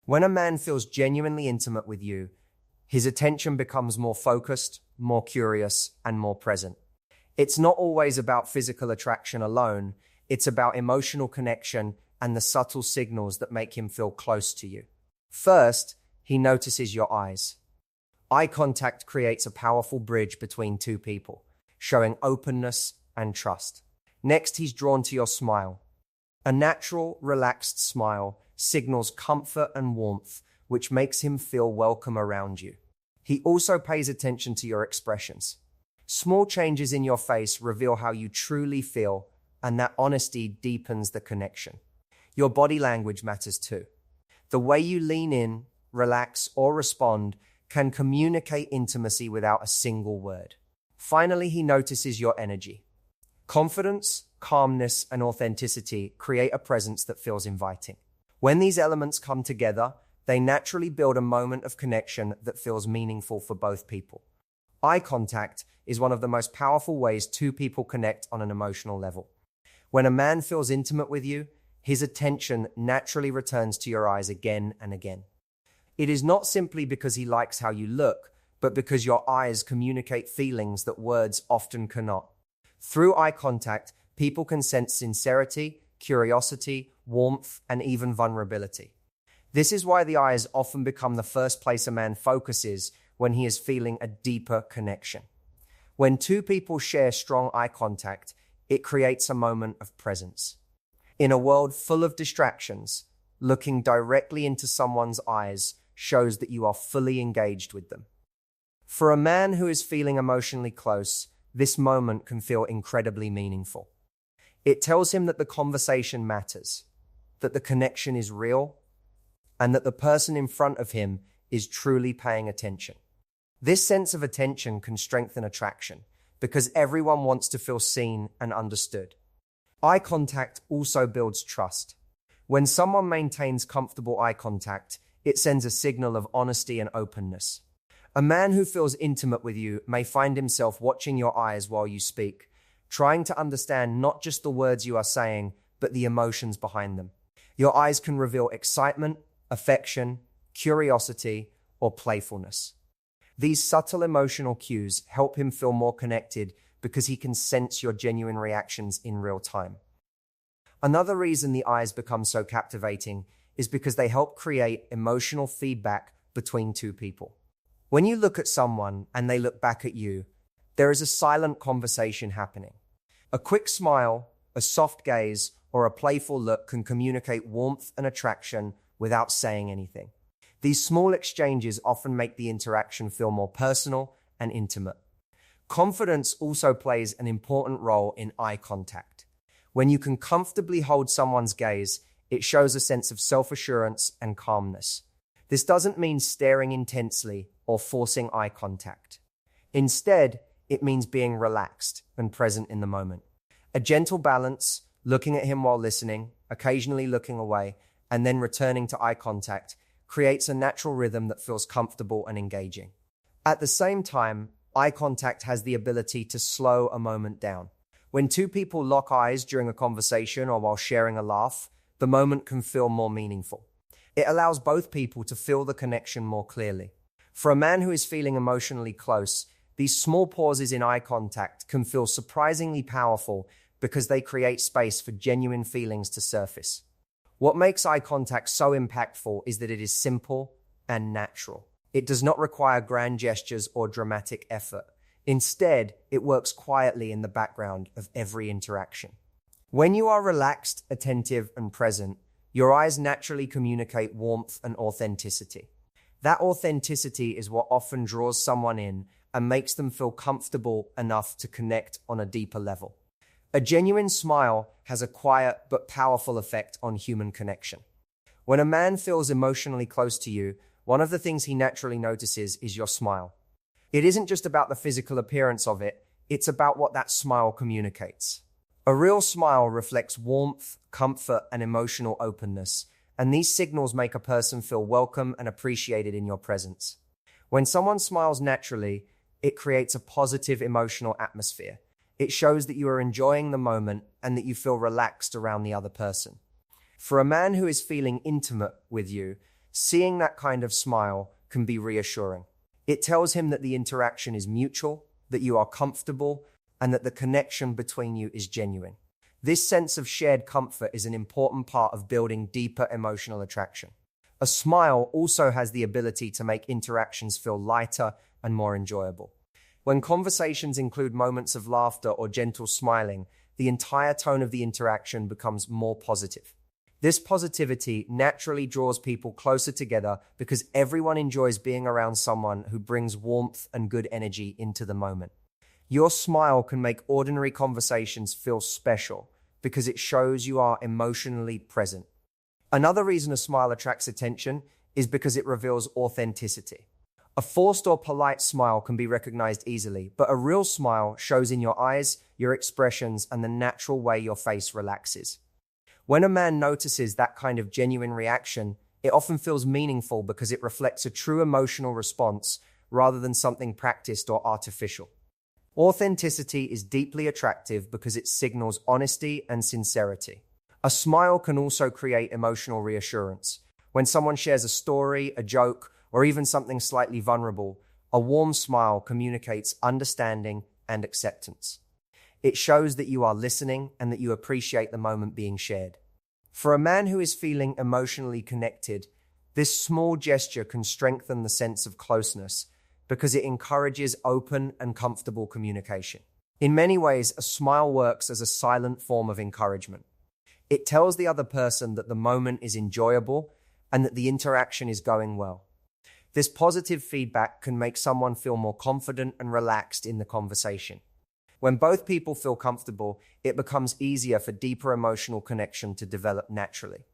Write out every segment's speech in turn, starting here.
When a man feels genuinely intimate with you, his attention becomes more focused, more curious, and more present. It's not always about physical attraction alone, it's about emotional connection and the subtle signals that make him feel close to you. First, he notices your eyes. Eye contact creates a powerful bridge between two people, showing openness and trust. Next, he's drawn to your smile. A natural, relaxed smile signals comfort and warmth, which makes him feel welcome around you. He also pays attention to your expressions. Small changes in your face reveal how you truly feel, and that honesty deepens the connection. Your body language matters too. The way you lean in, relax, or respond can communicate intimacy without a single word. Finally, he notices your energy. Confidence, calmness, and authenticity create a presence that feels inviting. When these elements come together, they naturally build a moment of connection that feels meaningful for both people. Eye contact is one of the most powerful ways two people connect on an emotional level. When a man feels intimate with you, his attention naturally returns to your eyes again and again. It is not simply because he likes how you look, but because your eyes communicate feelings that words often cannot. Through eye contact, people can sense sincerity, curiosity, warmth, and even vulnerability. This is why the eyes often become the first place a man focuses when he is feeling a deeper connection. When two people share strong eye contact, it creates a moment of presence. In a world full of distractions, looking directly into someone's eyes shows that you are fully engaged with them. For a man who is feeling emotionally close, this moment can feel incredibly meaningful. It tells him that the conversation matters, that the connection is real, and that the person in front of him is truly paying attention. This sense of attention can strengthen attraction because everyone wants to feel seen and understood. Eye contact also builds trust. When someone maintains comfortable eye contact, it sends a signal of honesty and openness. A man who feels intimate with you may find himself watching your eyes while you speak, trying to understand not just the words you are saying, but the emotions behind them. Your eyes can reveal excitement, affection, curiosity, or playfulness. These subtle emotional cues help him feel more connected because he can sense your genuine reactions in real time. Another reason the eyes become so captivating is because they help create emotional feedback between two people. When you look at someone and they look back at you, there is a silent conversation happening. A quick smile, a soft gaze, or a playful look can communicate warmth and attraction without saying anything. These small exchanges often make the interaction feel more personal and intimate. Confidence also plays an important role in eye contact. When you can comfortably hold someone's gaze, it shows a sense of self-assurance and calmness. This doesn't mean staring intensely or forcing eye contact. Instead, it means being relaxed and present in the moment. A gentle balance, looking at him while listening, occasionally looking away, and then returning to eye contact, creates a natural rhythm that feels comfortable and engaging. At the same time, eye contact has the ability to slow a moment down. When two people lock eyes during a conversation or while sharing a laugh, the moment can feel more meaningful. It allows both people to feel the connection more clearly. For a man who is feeling emotionally close, these small pauses in eye contact can feel surprisingly powerful because they create space for genuine feelings to surface. What makes eye contact so impactful is that it is simple and natural. It does not require grand gestures or dramatic effort. Instead, it works quietly in the background of every interaction. When you are relaxed, attentive, and present, your eyes naturally communicate warmth and authenticity. That authenticity is what often draws someone in and makes them feel comfortable enough to connect on a deeper level. A genuine smile has a quiet but powerful effect on human connection. When a man feels emotionally close to you, one of the things he naturally notices is your smile. It isn't just about the physical appearance of it, it's about what that smile communicates. A real smile reflects warmth, comfort, and emotional openness, and these signals make a person feel welcome and appreciated in your presence. When someone smiles naturally, it creates a positive emotional atmosphere. It shows that you are enjoying the moment and that you feel relaxed around the other person. For a man who is feeling intimate with you, Seeing that kind of smile can be reassuring. It tells him that the interaction is mutual, that you are comfortable, and that the connection between you is genuine. This sense of shared comfort is an important part of building deeper emotional attraction. A smile also has the ability to make interactions feel lighter and more enjoyable. When conversations include moments of laughter or gentle smiling, the entire tone of the interaction becomes more positive. This positivity naturally draws people closer together because everyone enjoys being around someone who brings warmth and good energy into the moment. Your smile can make ordinary conversations feel special because it shows you are emotionally present. Another reason a smile attracts attention is because it reveals authenticity. A forced or polite smile can be recognized easily, but a real smile shows in your eyes, your expressions, and the natural way your face relaxes. When a man notices that kind of genuine reaction, it often feels meaningful because it reflects a true emotional response rather than something practiced or artificial. Authenticity is deeply attractive because it signals honesty and sincerity. A smile can also create emotional reassurance. When someone shares a story, a joke, or even something slightly vulnerable, a warm smile communicates understanding and acceptance. It shows that you are listening and that you appreciate the moment being shared. For a man who is feeling emotionally connected, this small gesture can strengthen the sense of closeness because it encourages open and comfortable communication. In many ways, a smile works as a silent form of encouragement. It tells the other person that the moment is enjoyable and that the interaction is going well. This positive feedback can make someone feel more confident and relaxed in the conversation. When both people feel comfortable, it becomes easier for deeper emotional connection to develop naturally.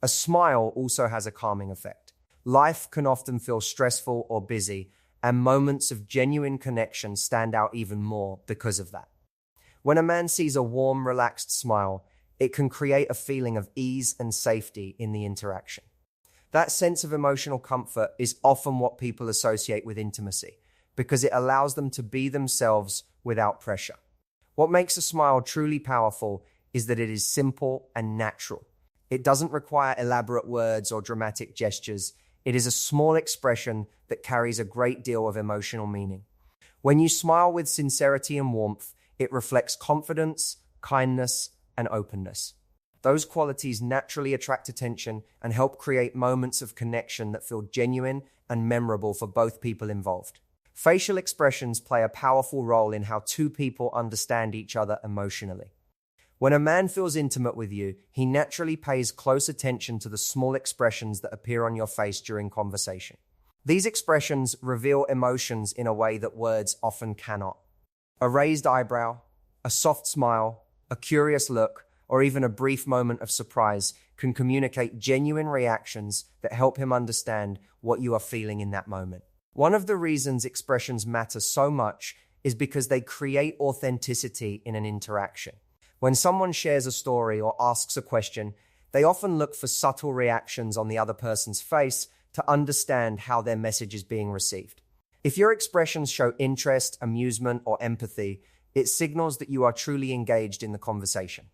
A smile also has a calming effect. Life can often feel stressful or busy, and moments of genuine connection stand out even more because of that. When a man sees a warm, relaxed smile, it can create a feeling of ease and safety in the interaction. That sense of emotional comfort is often what people associate with intimacy because it allows them to be themselves without pressure. What makes a smile truly powerful is that it is simple and natural. It doesn't require elaborate words or dramatic gestures. It is a small expression that carries a great deal of emotional meaning. When you smile with sincerity and warmth, it reflects confidence, kindness, and openness. Those qualities naturally attract attention and help create moments of connection that feel genuine and memorable for both people involved. Facial expressions play a powerful role in how two people understand each other emotionally. When a man feels intimate with you, he naturally pays close attention to the small expressions that appear on your face during conversation. These expressions reveal emotions in a way that words often cannot. A raised eyebrow, a soft smile, a curious look, or even a brief moment of surprise can communicate genuine reactions that help him understand what you are feeling in that moment. One of the reasons expressions matter so much is because they create authenticity in an interaction. When someone shares a story or asks a question, they often look for subtle reactions on the other person's face to understand how their message is being received. If your expressions show interest, amusement, or empathy, it signals that you are truly engaged in the conversation.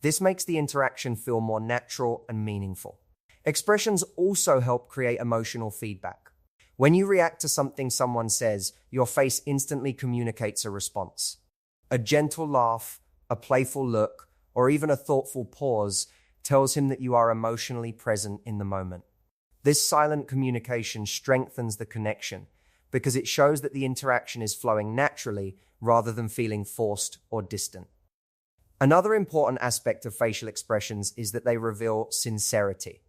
This makes the interaction feel more natural and meaningful. Expressions also help create emotional feedback. When you react to something someone says, your face instantly communicates a response. A gentle laugh, a playful look, or even a thoughtful pause tells him that you are emotionally present in the moment. This silent communication strengthens the connection because it shows that the interaction is flowing naturally rather than feeling forced or distant. Another important aspect of facial expressions is that they reveal sincerity.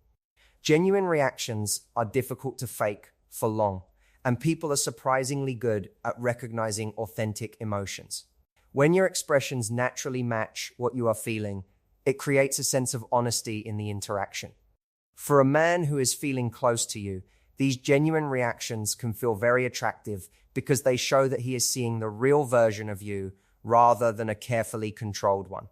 Genuine reactions are difficult to fake for long, and people are surprisingly good at recognizing authentic emotions. When your expressions naturally match what you are feeling, it creates a sense of honesty in the interaction. For a man who is feeling close to you, these genuine reactions can feel very attractive because they show that he is seeing the real version of you rather than a carefully controlled one.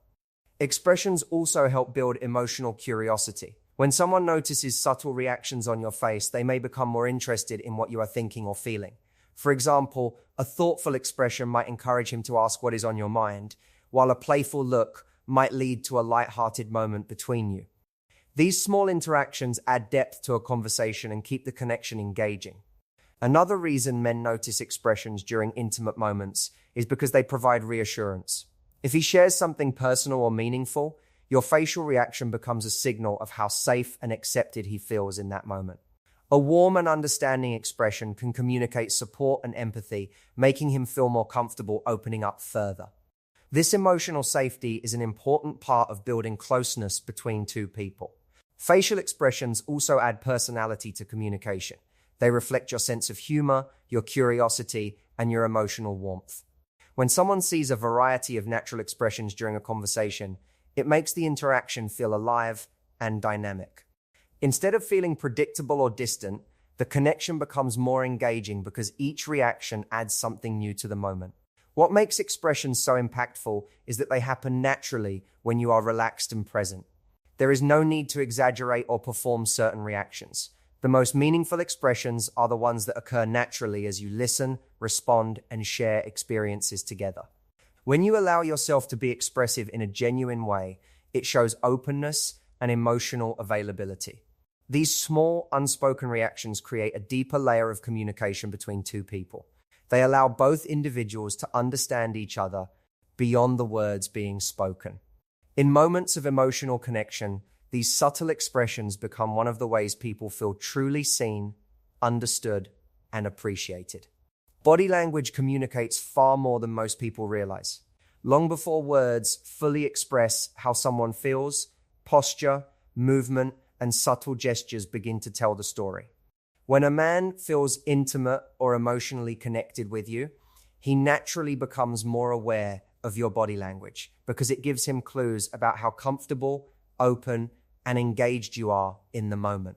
Expressions also help build emotional curiosity. When someone notices subtle reactions on your face, they may become more interested in what you are thinking or feeling. For example, a thoughtful expression might encourage him to ask what is on your mind, while a playful look might lead to a light-hearted moment between you. These small interactions add depth to a conversation and keep the connection engaging. Another reason men notice expressions during intimate moments is because they provide reassurance. If he shares something personal or meaningful, your facial reaction becomes a signal of how safe and accepted he feels in that moment. A warm and understanding expression can communicate support and empathy, making him feel more comfortable opening up further. This emotional safety is an important part of building closeness between two people. Facial expressions also add personality to communication. They reflect your sense of humor, your curiosity, and your emotional warmth. When someone sees a variety of natural expressions during a conversation, it makes the interaction feel alive and dynamic. Instead of feeling predictable or distant, the connection becomes more engaging because each reaction adds something new to the moment. What makes expressions so impactful is that they happen naturally when you are relaxed and present. There is no need to exaggerate or perform certain reactions. The most meaningful expressions are the ones that occur naturally as you listen, respond, and share experiences together. When you allow yourself to be expressive in a genuine way, it shows openness and emotional availability. These small, unspoken reactions create a deeper layer of communication between two people. They allow both individuals to understand each other beyond the words being spoken. In moments of emotional connection, these subtle expressions become one of the ways people feel truly seen, understood, and appreciated. Body language communicates far more than most people realize. Long before words fully express how someone feels, posture, movement, and subtle gestures begin to tell the story. When a man feels intimate or emotionally connected with you, he naturally becomes more aware of your body language because it gives him clues about how comfortable, open, and engaged you are in the moment.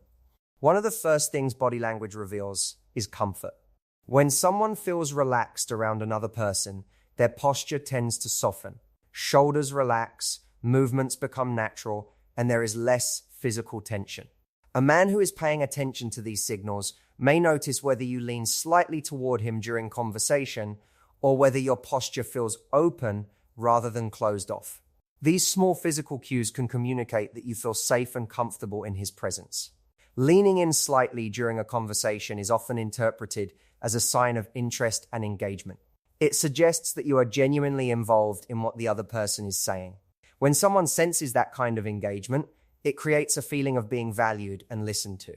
One of the first things body language reveals is comfort. When someone feels relaxed around another person, their posture tends to soften. Shoulders relax, movements become natural, and there is less physical tension. A man who is paying attention to these signals may notice whether you lean slightly toward him during conversation or whether your posture feels open rather than closed off. These small physical cues can communicate that you feel safe and comfortable in his presence. Leaning in slightly during a conversation is often interpreted as a sign of interest and engagement. It suggests that you are genuinely involved in what the other person is saying. When someone senses that kind of engagement, it creates a feeling of being valued and listened to.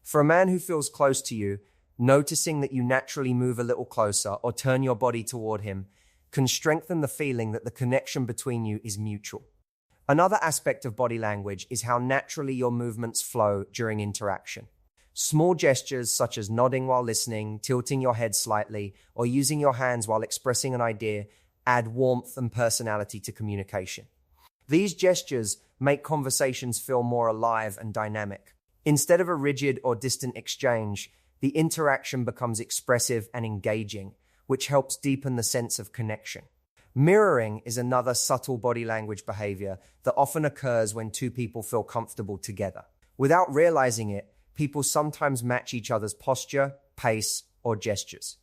For a man who feels close to you, noticing that you naturally move a little closer or turn your body toward him can strengthen the feeling that the connection between you is mutual. Another aspect of body language is how naturally your movements flow during interaction. Small gestures such as nodding while listening, tilting your head slightly, or using your hands while expressing an idea add warmth and personality to communication. These gestures make conversations feel more alive and dynamic. Instead of a rigid or distant exchange, the interaction becomes expressive and engaging, which helps deepen the sense of connection. Mirroring is another subtle body language behavior that often occurs when two people feel comfortable together. Without realizing it, people sometimes match each other's posture, pace, or gestures.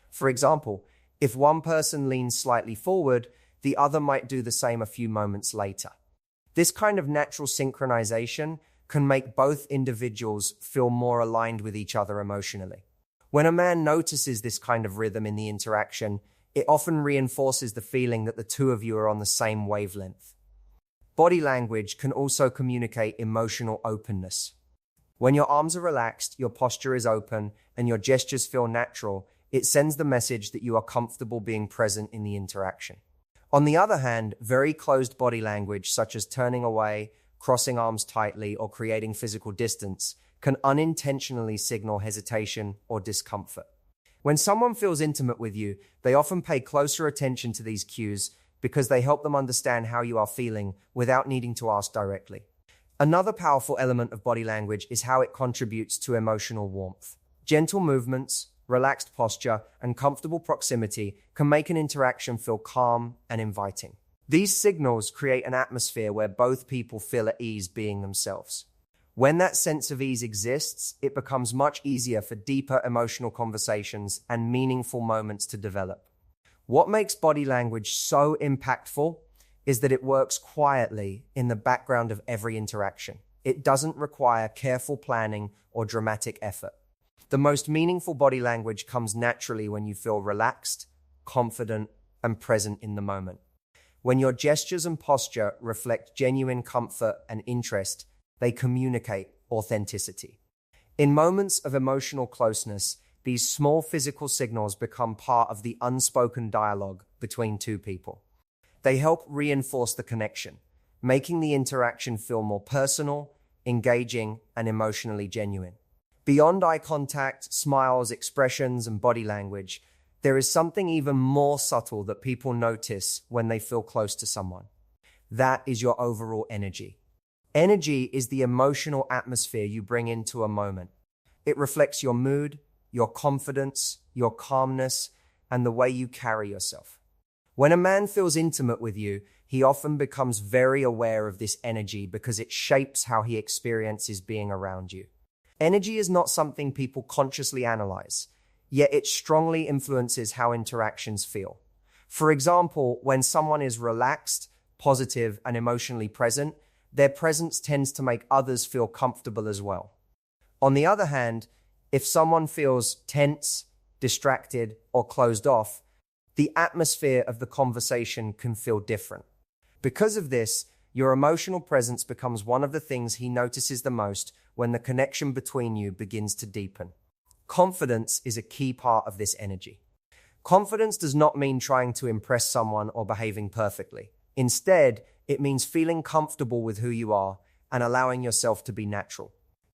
For example, if one person leans slightly forward, the other might do the same a few moments later. This kind of natural synchronization can make both individuals feel more aligned with each other emotionally. When a man notices this kind of rhythm in the interaction, it often reinforces the feeling that the two of you are on the same wavelength. Body language can also communicate emotional openness. When your arms are relaxed, your posture is open, and your gestures feel natural, it sends the message that you are comfortable being present in the interaction. On the other hand, very closed body language, such as turning away, crossing arms tightly, or creating physical distance, can unintentionally signal hesitation or discomfort. When someone feels intimate with you, they often pay closer attention to these cues because they help them understand how you are feeling without needing to ask directly. Another powerful element of body language is how it contributes to emotional warmth. Gentle movements, relaxed posture, and comfortable proximity can make an interaction feel calm and inviting. These signals create an atmosphere where both people feel at ease being themselves. When that sense of ease exists, it becomes much easier for deeper emotional conversations and meaningful moments to develop. What makes body language so impactful is that it works quietly in the background of every interaction. It doesn't require careful planning or dramatic effort. The most meaningful body language comes naturally when you feel relaxed, confident, and present in the moment. When your gestures and posture reflect genuine comfort and interest, they communicate authenticity. In moments of emotional closeness, these small physical signals become part of the unspoken dialogue between two people. They help reinforce the connection, making the interaction feel more personal, engaging, and emotionally genuine. Beyond eye contact, smiles, expressions, and body language, there is something even more subtle that people notice when they feel close to someone. That is your overall energy. Energy is the emotional atmosphere you bring into a moment. It reflects your mood, your confidence, your calmness, and the way you carry yourself. When a man feels intimate with you, he often becomes very aware of this energy because it shapes how he experiences being around you. Energy is not something people consciously analyze, yet it strongly influences how interactions feel. For example, when someone is relaxed, positive, and emotionally present, their presence tends to make others feel comfortable as well. On the other hand, if someone feels tense, distracted, or closed off, the atmosphere of the conversation can feel different. Because of this, your emotional presence becomes one of the things he notices the most when the connection between you begins to deepen. Confidence is a key part of this energy. Confidence does not mean trying to impress someone or behaving perfectly. Instead, it means feeling comfortable with who you are and allowing yourself to be natural.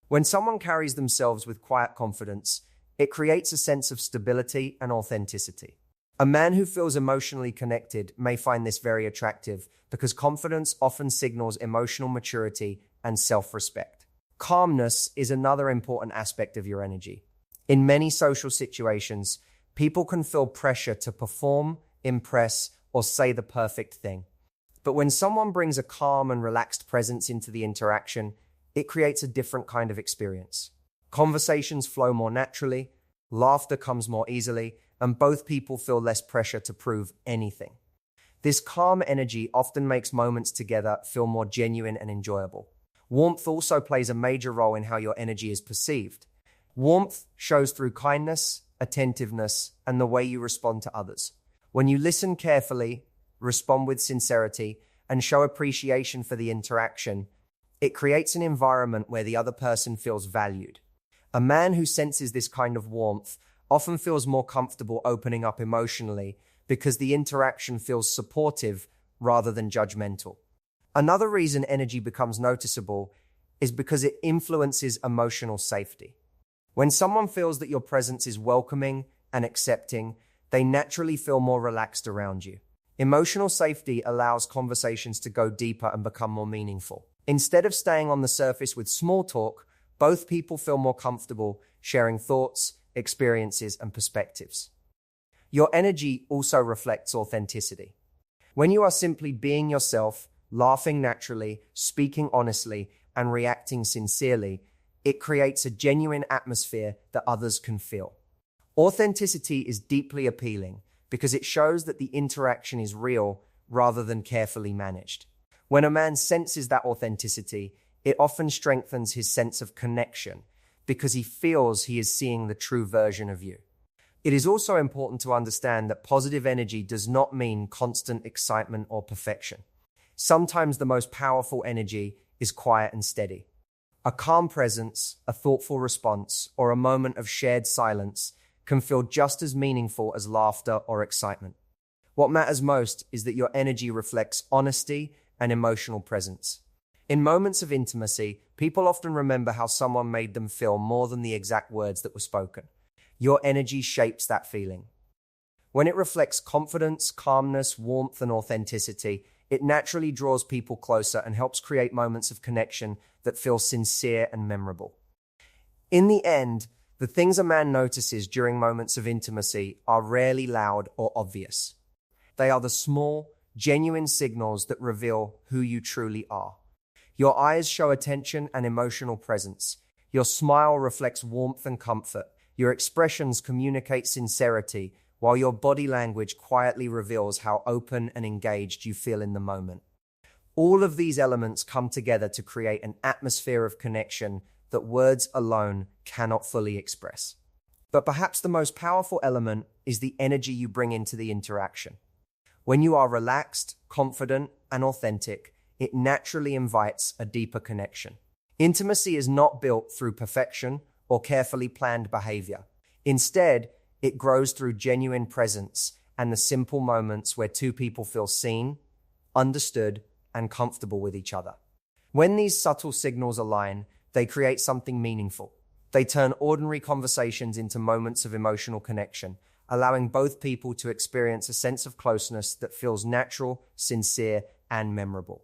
When someone carries themselves with quiet confidence, it creates a sense of stability and authenticity. A man who feels emotionally connected may find this very attractive because confidence often signals emotional maturity and self-respect. Calmness is another important aspect of your energy. In many social situations, people can feel pressure to perform, impress, or say the perfect thing. But when someone brings a calm and relaxed presence into the interaction, it creates a different kind of experience. Conversations flow more naturally, laughter comes more easily, and both people feel less pressure to prove anything. This calm energy often makes moments together feel more genuine and enjoyable. Warmth also plays a major role in how your energy is perceived. Warmth shows through kindness, attentiveness, and the way you respond to others. When you listen carefully, respond with sincerity, and show appreciation for the interaction, it creates an environment where the other person feels valued. A man who senses this kind of warmth often feels more comfortable opening up emotionally because the interaction feels supportive rather than judgmental. Another reason energy becomes noticeable is because it influences emotional safety. When someone feels that your presence is welcoming and accepting, they naturally feel more relaxed around you. Emotional safety allows conversations to go deeper and become more meaningful. Instead of staying on the surface with small talk, both people feel more comfortable sharing thoughts, experiences, and perspectives. Your energy also reflects authenticity. When you are simply being yourself, laughing naturally, speaking honestly, and reacting sincerely, it creates a genuine atmosphere that others can feel. Authenticity is deeply appealing because it shows that the interaction is real rather than carefully managed. When a man senses that authenticity, it often strengthens his sense of connection because he feels he is seeing the true version of you. It is also important to understand that positive energy does not mean constant excitement or perfection. Sometimes the most powerful energy is quiet and steady. A calm presence, a thoughtful response, or a moment of shared silence can feel just as meaningful as laughter or excitement. What matters most is that your energy reflects honesty and emotional presence. In moments of intimacy, people often remember how someone made them feel more than the exact words that were spoken. Your energy shapes that feeling. When it reflects confidence, calmness, warmth, and authenticity, it naturally draws people closer and helps create moments of connection that feel sincere and memorable. In the end, the things a man notices during moments of intimacy are rarely loud or obvious. They are the small, genuine signals that reveal who you truly are. Your eyes show attention and emotional presence. Your smile reflects warmth and comfort. Your expressions communicate sincerity, while your body language quietly reveals how open and engaged you feel in the moment. All of these elements come together to create an atmosphere of connection that words alone cannot fully express. But perhaps the most powerful element is the energy you bring into the interaction. When you are relaxed, confident, and authentic, it naturally invites a deeper connection. Intimacy is not built through perfection or carefully planned behavior. Instead, it grows through genuine presence and the simple moments where two people feel seen, understood, and comfortable with each other. When these subtle signals align, they create something meaningful. They turn ordinary conversations into moments of emotional connection, allowing both people to experience a sense of closeness that feels natural, sincere, and memorable.